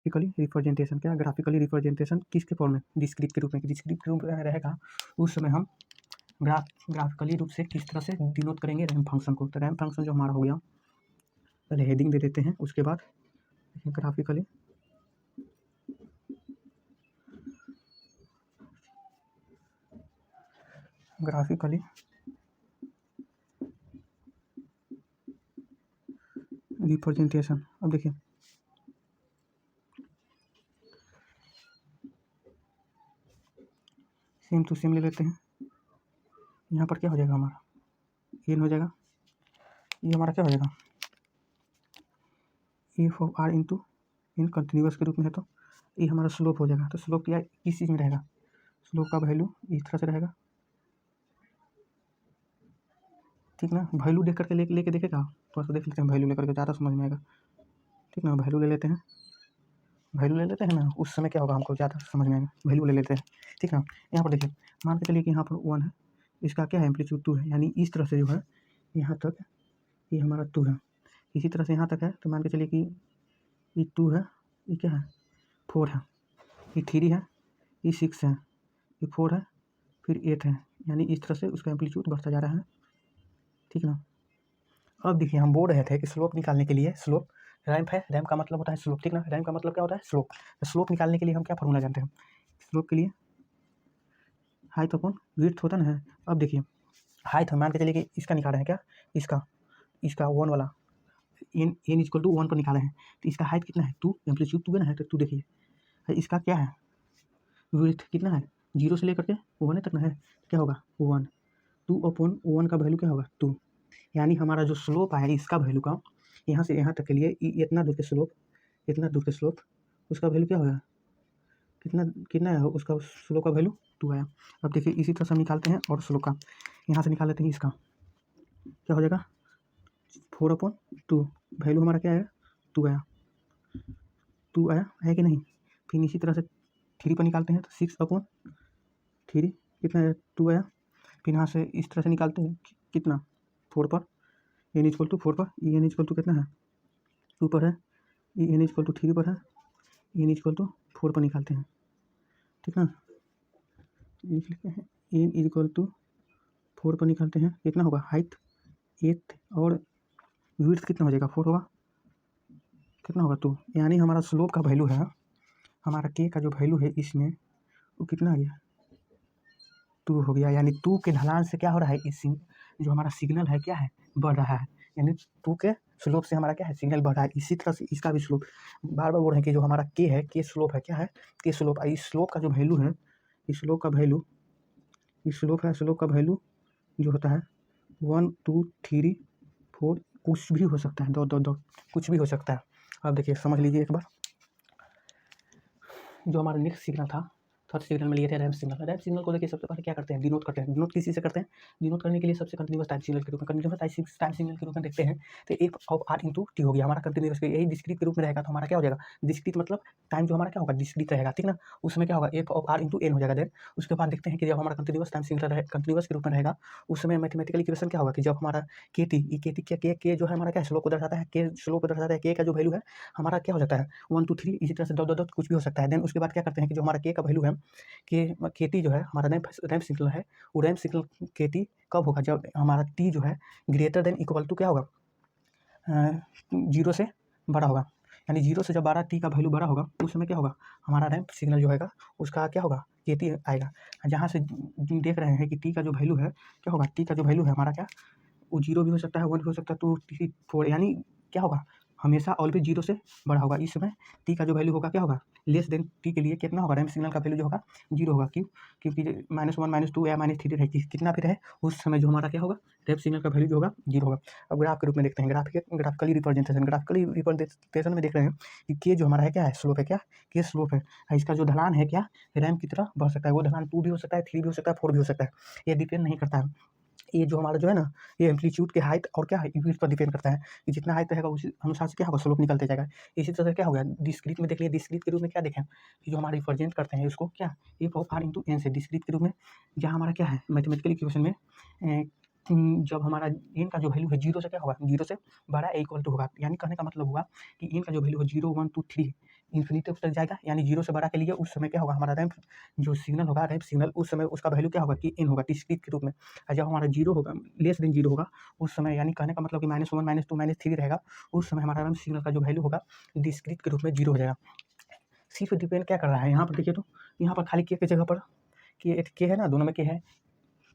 Graphically representation, क्या graphically representation किसके form में, डिस्क्रीट के रूप में, डिस्क्रीट के रूप में रहेगा उस समय हम ग्राफिकली रूप से किस तरह से डिनोट करेंगे रैम फंक्शन को। तो रैम फंक्शन जो हमारा हो गया, पहले हेडिंग दे देते हैं, उसके बाद ग्राफिकली रिप्रेजेंटेशन। अब देखिए सेम टू सेम ले लेते हैं। यहाँ पर क्या हो जाएगा हमारा, एन हो जाएगा, ये हमारा क्या हो जाएगा, F of R into N continuous के रूप में है, तो ये हमारा स्लोप हो जाएगा। तो स्लोप क्या किस चीज़ में रहेगा, स्लोप का वैल्यू इस तरह से रहेगा, ठीक ना। वैल्यू देख करके लेके देखेगा, थोड़ा सा देख लेते हैं वैल्यू लेकर के, ज़्यादा समझ में आएगा, ठीक ना। वैल्यू ले लेते हैं, वैल्यू ले लेते हैं ना, उस समय क्या होगा हमको ज़्यादा समझ में आएगा। वैल्यू ले लेते हैं, ठीक ना। यहाँ पर देखिए, मान के चलिए कि यहाँ पर 1 है, इसका क्या है एम्पलीट्यूड 2 है, यानी इस तरह से जो है यहाँ तक ये हमारा 2 है, इसी तरह से यहाँ तक है। तो मान के चलिए कि ये 2 है, ये क्या है 4 है, ये 3 है, ये 6 है, ये 4 है, फिर 8 है, यानी इस तरह से उसका एम्पलीट्यूड बढ़ता जा रहा है, ठीक ना। अब देखिए हम बोल रहे थे कि स्लोप निकालने के लिए, स्लोप रैंप है, रैंप का मतलब होता है स्लोप, ठीक ना। रैंप का मतलब क्या होता है स्लोप। तो स्लोप निकालने के लिए हम क्या फॉर्मूला जानते हैं, स्लोप के लिए हाइट अपॉन विड्थ होता ना है। अब देखिए हाइट हम मान के चलिए कि इसका निकाल रहे हैं, क्या इसका 1 वाला n इक्वल टू 1 पर निकाले हैं। तो इसका हाइट कितना है 2, एम्पलीट्यूड 2 है ना, तो 2 देखिए इसका क्या है विड्थ कितना है 0 से लेकर के 1 तक ना है, क्या होगा 1, 2 अपॉन 1 का वैल्यू क्या होगा 2, यानी हमारा जो स्लोप आया इसका वैल्यू का यहाँ से यहाँ तक के लिए इतना दूर के स्लोप उसका वैल्यू क्या होगा, कितना है उसका स्लोप का वैल्यू 2 आया। अब देखिए इसी तरह से हम निकालते हैं और स्लोप का यहाँ से निकाल लेते हैं, इसका क्या हो जाएगा 4/2, वैल्यू हमारा क्या है 2 आया, 2 आया है कि नहीं। फिर इसी तरह से 3 पर निकालते हैं, तो 6/3 कितना है 2 आया। फिर यहाँ से इस तरह से निकालते हैं कितना 4 पर, n इक्वल टू 4 पर, ई एन इक्वल टू कितना है 2 पर है, ई एन इक्वल टू 3 पर है, एन इक्वल टू 4 पर निकालते हैं, ठीक ना। लिख लेते हैं एन इक्वल टू 4 पर निकालते हैं, कितना होगा हाइट 8 और विड्थ कितना हो जाएगा 4 होगा, कितना होगा 2, यानी हमारा स्लोप का वैल्यू है, हमारा के का जो वैल्यू है इसमें वो कितना आ गया 2 हो गया। यानी 2 के ढलान से क्या हो रहा है, इस जो हमारा सिग्नल है क्या है बढ़ रहा है, यानी 2 के स्लोप से हमारा क्या है सिग्नल बढ़ रहा है। इसी तरह से इसका भी स्लोप, बार बार बोल रहे हैं कि जो हमारा के है, के स्लोप है, क्या है के स्लोप, इस स्लोप का जो वैल्यू है, इस स्लोप का वैल्यू, इस स्लोप है, स्लोप का वैल्यू जो होता है 1 2 3 4 कुछ भी हो सकता है, दो कुछ भी हो सकता है। अब देखिए समझ लीजिए एक बार, जो हमारा नेक्स्ट सिग्नल था, थर्ड सिग्नल में लिए थे रैंप सिग्नल। रैंप सिग्नल को देखिए सबसे पहले क्या करते हैं डिनोट करते हैं। डिनोट किसी से करते हैं, डिनोट करने के लिए सबसे कंटिन्यूस टाइम सिग्नल के रूप में, कंटिन्यूस टाइम सिग्नल के रूप में देखते हैं। तो एक ऑफ आर इंटू टी हो गया हमारा कंटिन्यूस, यही डिस्क्रीट के रूप में रहेगा, तो हमारा क्या हो जाएगा डिस्क्रीट मतलब टाइम जो हमारा क्या होगा डिस्क्रीट रहेगा, ठीक ना। उसमें क्या होगा F of R into N हो जाएगा। देन उसके बाद देखते हैं कि जब हमारा कंटिन्यूस टाइम सिग्नल कंटिन्यूस के रूप में रहेगा, उस समय मैथमेटिकल इक्वेशन क्या होगा कि जब हमारा के टी के जो है हमारा क्या स्लोप को दर्शाता है, के स्लोप को दर्शाता है, के का जो वैल्यू है हमारा क्या हो जाता है 1 2 3, इसी तरह से दो कुछ भी हो सकता है। देन उसके बाद क्या करते हैं कि जो हमारा के का वैल्यू है, के टी जो है हमारा रैंप सिग्नल है, वो रैंप सिग्नल के टी कब होगा जब हमारा टी जो है ग्रेटर देन इक्वल टू क्या होगा 0 से बड़ा होगा, यानी 0 से जब बड़ा टी का वैल्यू बड़ा होगा उस समय क्या होगा हमारा रैंप सिग्नल जो है उसका क्या होगा के टी आएगा। जहाँ से देख रहे हैं कि टी का जो वैल्यू है क्या होगा, टी का जो वैल्यू है हमारा क्या वो 0 भी हो सकता है 1 भी हो सकता है 2 3 4, यानी क्या होगा हमेशा ऑलवेज 0 से बड़ा होगा। इस समय टी का जो वैल्यू होगा क्या होगा लेस देन टी के लिए कितना होगा रैंप सिग्नल का वैल्यू जो होगा 0 होगा, क्यों क्योंकि -1 -2 या -3 रहे कितना भी रहे उस समय जो हमारा क्या होगा रैंप सिग्नल का वैल्यू जो होगा 0 होगा। अब ग्राफ के रूप में देखते हैं, ग्राफिकली रिप्रेजेंटेशन में देख रहे हैं कि के जो हमारा है क्या है स्लोप है, क्या के स्लोप है, इसका जो ढलान है क्या रैंप की तरह बढ़ सकता है, वो ढलान 2 भी हो सकता है 3 भी हो सकता है 4 भी हो सकता है, ये डिपेंड नहीं करता है। ये जो हमारा जो है ना ये एम्पलीट्यूड के हाइट और क्या है विड्थ पर डिपेंड करता है कि जितना हाइट रहेगा उसी अनुसार से क्या होगा स्लोप निकलते जाएगा। इसी तरह से क्या हो गया डिस्क्रीट में देख लिया, डिस्क्रीट के रूप में क्या देखें कि जो हमारा रिप्रेजेंट करते हैं उसको क्या F of R into N से डिस्क्रीट के रूप में, जहाँ हमारा क्या है मैथमेटिकल इक्वेशन में जब हमारा एन का जो वैल्यू है 0 से क्या होगा 0 से बड़ा इक्वल टू होगा, यानी कहने का मतलब हुआ कि एन का जो वैल्यू है 0 1 2 3 इन्फिनिटी तक जाएगा, यानी 0 से बड़ा के लिए उस समय क्या होगा, हमारा रैंप जो सिग्नल होगा, रैंप सिग्नल उस समय उसका वैल्यू क्या होगा कि n होगा डिस्क्रीट के रूप में। और जब हमारा 0 होगा, लेस देन 0 होगा, उस समय यानी कहने का मतलब कि -1 -2 -3 रहेगा, उस समय हमारा रैंप सिग्नल का जो वैल्यू होगा डिस्क्रीट के रूप में 0 हो जाएगा। सिर्फ डिपेंड क्या कर रहा है यहाँ पर देखिए, तो यहाँ पर खाली के जगह पर के है ना, दोनों में के है।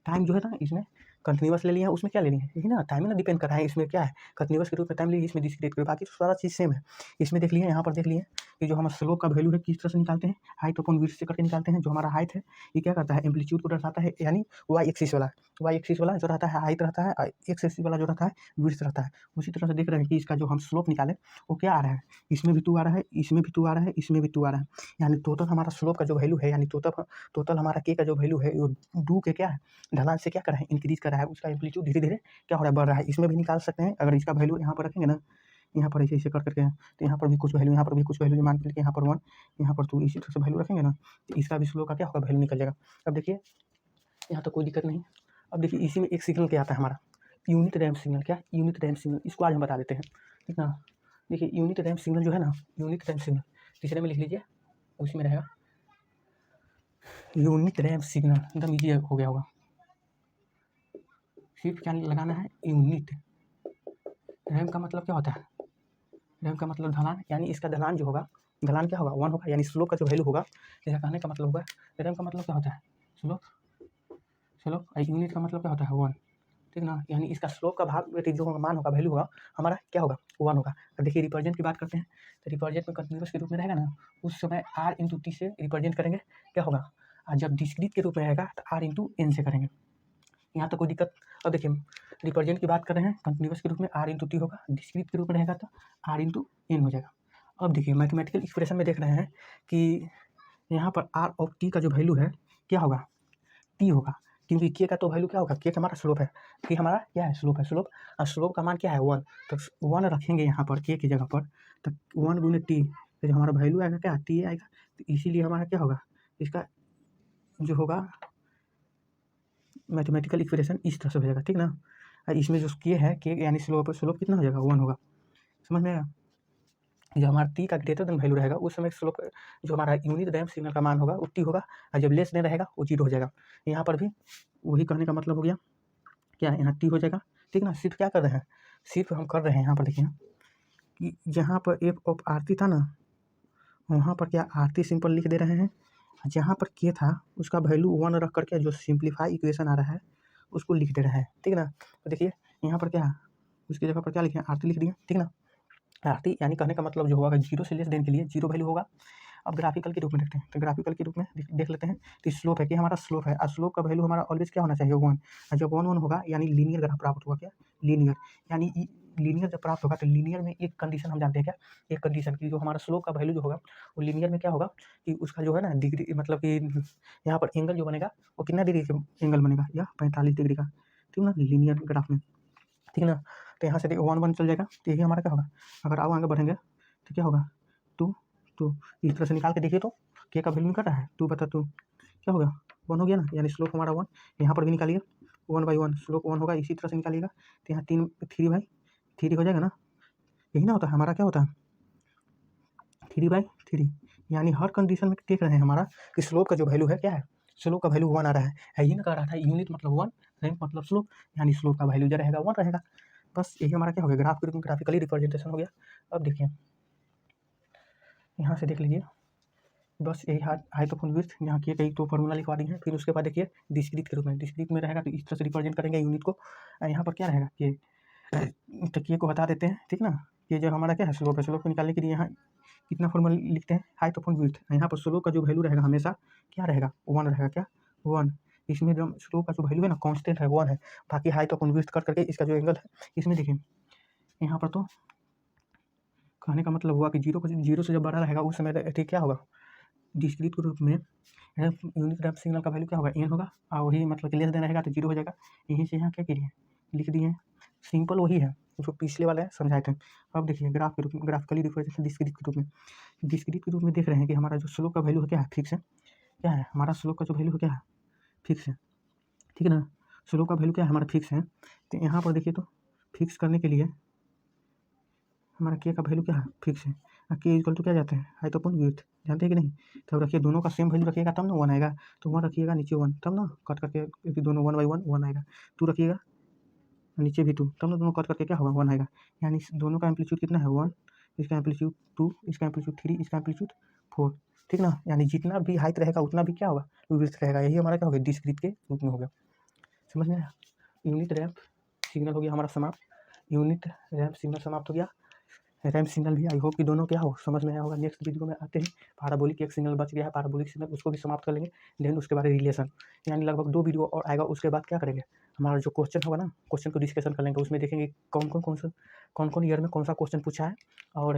टाइम जो है ना इसमें कंटिन्यूअस ले लिया है, उसमें क्या ले लिया है, यही ना टाइम है ना, डिपेंड कर रहा है, इसमें क्या है कंटिन्यूअस के रूप में टाइम लिए, इसमें डिस्क्रीट के, बाकी तो सारा चीज़ सेम है। इसमें देख लिए, यहाँ पर देख लिए कि जो हमारा स्लोप का वैल्यू है किस तरह से निकालते हैं, हाइट अपॉन विड्थ से करके निकालते हैं। जो हमारा हाइट है ये क्या करता है, एम्पलीट्यूड को दर्शाता है, यानी वाई एक्सिस वाला जो रहता है हाइट रहता है, एक्स एक्सिस वाला जो रहता है विड्थ रहता है। उसी तरह से देख रहे हैं कि इसका जो हम स्लोप निकालें वो क्या आ रहा है, इसमें भी 2 आ रहा है, इसमें भी 2 आ रहा है, इसमें भी 2 आ रहा है, यानी टोटल हमारा स्लोप का जो वैल्यू है, यानी टोटल हमारा के का जो वैल्यू है वो 2 के क्या है ढलान से क्या कर रहा है, इंक्रीज कर रहा है, उसका एम्पलीट्यूड धीरे धीरे क्या हो रहा है, बढ़ रहा है। इसमें भी निकाल सकते हैं, अगर इसका वैल्यू यहाँ पर रखेंगे ना, यहाँ पर ऐसे कर करके, तो यहाँ पर भी कुछ वैल्यू, यहाँ पर भी कुछ वैल्यू, मान के लिए यहाँ पर 1, यहाँ पर 2, इसी तरह से वैल्यू रखेंगे ना, तो इसका भी स्लो का क्या होगा, वैल्यू निकल जाएगा। अब देखिए यहाँ तो कोई दिक्कत नहीं। अब देखिए इसी में एक सिग्नल क्या आता है हमारा, यूनिट रैंप सिग्नल। क्या यूनिट रैंप सिग्नल, इसको आज हम बता देते हैं, ठीक ना। देखिए यूनिट रैंप सिग्नल जो है ना, यूनिट रैंप सिग्नल तीसरे में लिख लीजिए, उसी में रहेगा यूनिट रैंप सिग्नल, एकदम ईजी हो गया होगा। सिर्फ क्या लगाना है, यूनिट। रैंप का मतलब क्या होता है, रैंप का मतलब ढलान, यानी इसका ढलान जो होगा, ढलान क्या होगा 1 होगा, यानी स्लोप का जो वैल्यू होगा, इसका कहने का मतलब होगा, रैंप का मतलब क्या होता है स्लोप, यूनिट का मतलब क्या होता है 1, ठीक ना। यानी इसका स्लोप का भाग जो मान होगा, वैल्यू होगा हमारा क्या होगा 1 होगा। अब देखिए रिप्रेजेंट की बात करते हैं, तो रिप्रेजेंट में कंटिन्यूअस के रूप में रहेगा ना, उस समय r इंटू टी से रिप्रेजेंट करेंगे, क्या होगा, और जब डिस्क्रीट के रूप में रहेगा तो r इंटू एन से करेंगे। यहाँ तो कोई दिक्कत। अब देखिए रिप्रेजेंट की बात कर रहे हैं, कंटिन्यूअस के रूप में r इंटू टी होगा, डिस्क्रीट के रूप में रहेगा तो r इंटू एन हो जाएगा। अब देखिए मैथमेटिकल एक्सप्रेशन में देख रहे हैं कि यहाँ पर r ऑफ टी का जो वैल्यू है क्या होगा, टी होगा, क्योंकि के का तो वैल्यू क्या होगा, के हमारा स्लोप है, के हमारा क्या है स्लोप है, स्लोप और स्लोप का मान क्या है 1, तो 1 रखेंगे यहाँ पर के की जगह पर, तो 1 गुने टी, तो जो हमारा वैल्यू आएगा क्या टी आएगा, तो इसीलिए हमारा क्या होगा, इसका जो होगा मैथमेटिकल इक्वेशन इस तरह से हो जाएगा, ठीक ना। और इसमें जो के है, के यानी स्लोप कितना हो जाएगा 1 होगा, समझ में आएगा। जब हमारा टी का ग्रेटर देन वैल्यू रहेगा उस समय स्लोप जो हमारा यूनिट रैंप सिग्नल का मान होगा वो टी होगा, और जब लेस देन रहेगा वो 0 हो जाएगा। यहाँ पर भी वही कहने का मतलब हो गया, क्या यहाँ टी हो जाएगा, ठीक ना। सिर्फ क्या कर रहे हैं, सिर्फ हम कर रहे हैं यहाँ पर देखिए कि जहाँ पर एफ ऑफ आरती था ना, वहाँ पर क्या आरती सिंपल लिख दे रहे हैं, जहाँ पर के था उसका वैल्यू 1 रख करके जो सिंप्लीफाई इक्वेशन आ रहा है उसको लिख दे रहे हैं, ठीक ना। तो देखिए यहाँ पर क्या उसकी जगह पर क्या लिखे, आरती लिख दिए, ठीक ना। आरती यानी कहने का मतलब जो होगा 0 से लेस देन के लिए 0 वैल्यू होगा। अब ग्राफिकल के रूप में देखते हैं, तो ग्राफिकल के रूप में देख लेते हैं, तो स्लोप है कि हमारा स्लोप है, और स्लोप का वैल्यू हमारा ऑलवेज क्या होना चाहिए 1, और जब 1 होगा यानी लीनियर ग्राफ प्राप्त होगा, क्या लीनियर, यानी लीनियर जब प्राप्त होगा तो लीनियर में एक कंडीशन हम जानते हैं, क्या एक कंडीशन की जो हमारा स्लोप का वैल्यू जो होगा वो लीनियर में क्या होगा कि उसका जो है ना डिग्री, मतलब कि यहाँ पर एंगल जो बनेगा वो कितना डिग्री का एंगल बनेगा, या 45 डिग्री का, ठीक ना, लीनियर ग्राफ में, ठीक ना। तो यहाँ से 1 चल जाएगा, तो यही हमारा क्या होगा, अगर आगे बढ़ेंगे तो क्या होगा 2 इस तरह से निकाल के देखिए, तो के का वैल्यू निकल रहा है 2/2, क्या होगा 1 हो गया ना, यानी स्लोप हमारा 1, यहाँ पर भी निकालिए 1/1 स्लोप 1 होगा, इसी तरह से निकालिएगा, तो यहाँ 3/3 हो जाएगा ना, यही ना होता है हमारा, क्या होता है 3/3, यानी हर कंडीशन में देख रहे हैं हमारा कि स्लोप का जो वैल्यू है क्या है, स्लोप का वैल्यू 1 आ रहा है, यही ना कह रहा था यूनिट मतलब 1, रैंक मतलब स्लोप, यानी स्लोप का वैल्यू जो रहेगा 1 रहेगा। बस यही हमारा क्या हो गया, ग्राफिकली रिप्रेजेंटेशन हो गया। अब देखिए यहाँ से देख लीजिए, बस यही हाइट ऑफ विड्थ, यहाँ के कई तो फॉर्मूला लिखवा दी है, फिर उसके बाद देखिए डिस्क्रीट के रूप में, डिस्क्रीट में रहेगा तो इस तरह से रिप्रेजेंट करेंगे यूनिट को। यहाँ पर क्या रहेगा कि तो के को हटा देते हैं, ठीक ना। ये जो हमारा क्या है स्लोप है, स्लोप को निकालने के लिए यहाँ कितना फॉर्मूला लिखते हैं, हाइट ऑफ विड्थ, यहाँ पर स्लोप का जो वैल्यू रहेगा हमेशा क्या रहेगा 1 रहेगा, क्या 1, इसमें जो स्लोप का जो वैल्यू है ना कांस्टेंट है 1 है, बाकी हाइट ऑफ विड्थ कर करके इसका जो एंगल है, इसमें देखिए यहाँ पर तो कहने का मतलब हुआ कि 0 से जब बड़ा रहेगा उस समय ठीक क्या होगा, डिस्क्रीट के रूप में यूनिट रैंप सिग्नल का वैल्यू क्या होगा एन होगा, और वही मतलब कि लेस देन रहेगा तो 0 हो जाएगा। यहीं से यहाँ क्या किए लिख दिए, सिंपल वही है जो पिछले वाले समझाए थे। अब देखिए ग्राफ के रूप में, ग्राफिकली रिप्रेजेंटेशन डिस्क्रीट के रूप में, डिस्क्रीट के रूप में देख रहे हैं कि हमारा जो स्लोप का वैल्यू है क्या है, फिक्स है, क्या है हमारा स्लोप का जो वैल्यू है क्या है, फिक्स है, ठीक है ना। स्लोप का वैल्यू क्या है हमारा फिक्स है, तो यहाँ पर देखिए तो फिक्स करने के लिए हमारा के का वैल्यू क्या है, फिक्स है। के इक्वल टू क्या जाते हैं, हाइट अपन विड्थ, जानते हैं कि नहीं। तब रखिए दोनों का सेम वैल्यू रखिएगा तब ना 1 आएगा। तो 1 रखिएगा नीचे 1, तब ना कट करके क्योंकि दोनों 1 बाई 1 1 आएगा। 2 रखिएगा नीचे भी 2, तब ना दोनों कट करके क्या होगा 1 आएगा। यानी दोनों का एम्पलीट्यूड कितना है 1, इसका एम्पलीट्यूड 2, इसका एम्पलीट्यूड 3, इसका एम्पलीट्यूड 4, ठीक ना। यानी जितना भी हाइट रहेगा उतना भी क्या होगा विड्थ रहेगा। यही हमारा क्या हो गया डिस्क्रीट के रूप में हो गया, समझ में आया। यूनिट रैंप सिग्नल हो गया हमारा समाप्त, यूनिट रैंप सिग्नल समाप्त हो गया। रैंप सिग्नल भी आई होप कि दोनों क्या हो समझ में आया होगा। नेक्स्ट वीडियो में आते हैं पाराबोलिक, एक सिग्नल बच गया है पाराबोलिक सिग्नल, उसको भी समाप्त कर लेंगे। देन उसके बाद रिलेशन, यानी लगभग 2 वीडियो और आएगा। उसके बाद क्या करेंगे, हमारा जो क्वेश्चन होगा ना क्वेश्चन को डिस्कशन कर लेंगे। उसमें देखेंगे कौन कौन ईयर में कौन सा क्वेश्चन पूछा है, और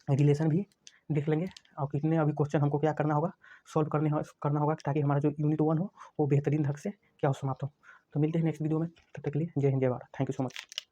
रिलेशन भी देख लेंगे। और कितने अभी क्वेश्चन हमको क्या करना होगा, सॉल्व करना होगा ताकि हमारा जो यूनिट 1 हो वो बेहतरीन ढंग से क्या हो समाप्त हो। तो मिलते हैं नेक्स्ट वीडियो में, तब तक के लिए जय हिंद जय Bharat, thank you so much.